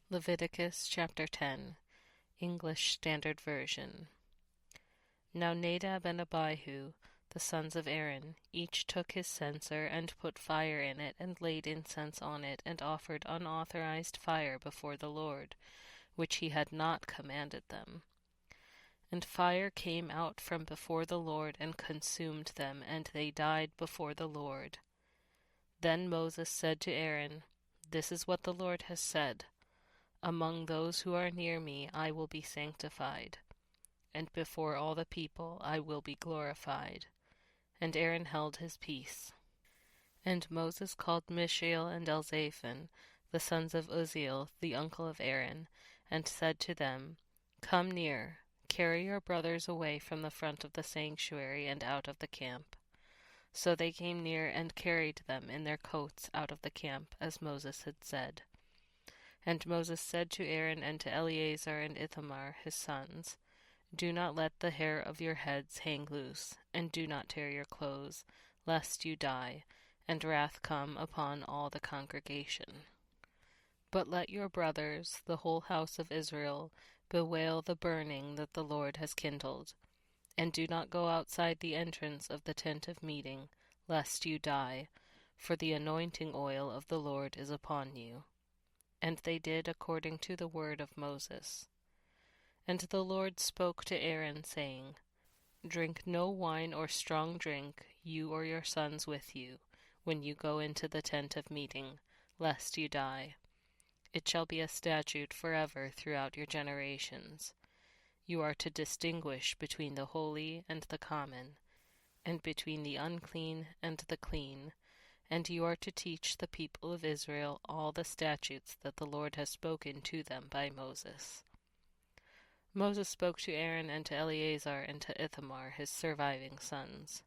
Leviticus chapter 10, English Standard Version. Now Nadab and Abihu, the sons of Aaron, each took his censer and put fire in it and laid incense on it and offered unauthorized fire before the Lord, which he had not commanded them. And fire came out from before the Lord and consumed them, and they died before the Lord. Then Moses said to Aaron, "This is what the Lord has said. Among those who are near me I will be sanctified, and before all the people I will be glorified." And Aaron held his peace. And Moses called Mishael and Elzaphan, the sons of Uzziel, the uncle of Aaron, and said to them, "Come near, carry your brothers away from the front of the sanctuary and out of the camp." So they came near and carried them in their coats out of the camp, as Moses had said. And Moses said to Aaron and to Eleazar and Ithamar his sons, "Do not let the hair of your heads hang loose, and do not tear your clothes, lest you die, and wrath come upon all the congregation. But let your brothers, the whole house of Israel, bewail the burning that the Lord has kindled. And do not go outside the entrance of the tent of meeting, lest you die, for the anointing oil of the Lord is upon you." And they did according to the word of Moses. And the Lord spoke to Aaron, saying, "Drink no wine or strong drink, you or your sons with you, when you go into the tent of meeting, lest you die. It shall be a statute forever throughout your generations. You are to distinguish between the holy and the common, and between the unclean and the clean, and you are to teach the people of Israel all the statutes that the Lord has spoken to them by Moses." Moses spoke to Aaron and to Eleazar and to Ithamar his surviving sons.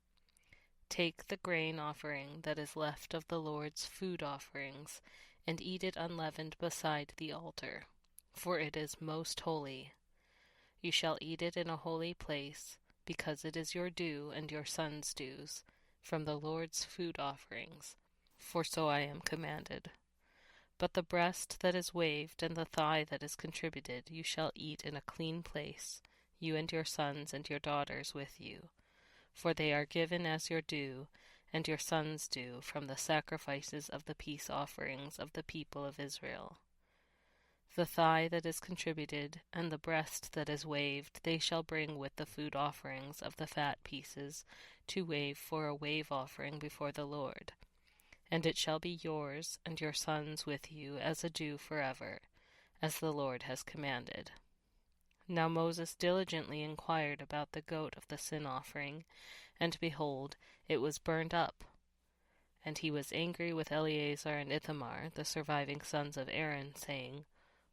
"Take the grain offering that is left of the Lord's food offerings, and eat it unleavened beside the altar, for it is most holy. You shall eat it in a holy place, because it is your due and your sons' dues, from the Lord's food offerings, for so I am commanded. But the breast that is waved and the thigh that is contributed you shall eat in a clean place, you and your sons and your daughters with you, for they are given as your due, and your sons' due, from the sacrifices of the peace offerings of the people of Israel. The thigh that is contributed and the breast that is waved they shall bring with the food offerings of the fat pieces to wave for a wave offering before the Lord. And it shall be yours and your sons with you as a due forever, as the Lord has commanded." Now Moses diligently inquired about the goat of the sin offering, and behold, it was burned up. And he was angry with Eleazar and Ithamar, the surviving sons of Aaron, saying,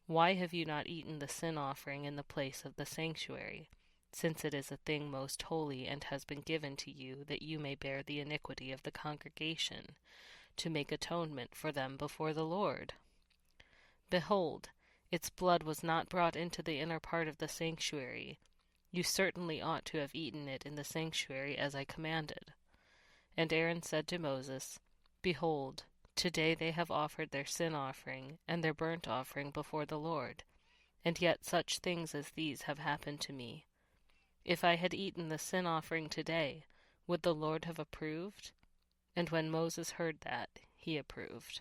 "Why have you not eaten the sin offering in the place of the sanctuary, since it is a thing most holy and has been given to you, that you may bear the iniquity of the congregation, to make atonement for them before the Lord? Behold, its blood was not brought into the inner part of the sanctuary. You certainly ought to have eaten it in the sanctuary as I commanded." And Aaron said to Moses, "Behold, today they have offered their sin offering and their burnt offering before the Lord, and yet such things as these have happened to me. If I had eaten the sin offering today, would the Lord have approved?" And when Moses heard that, he approved.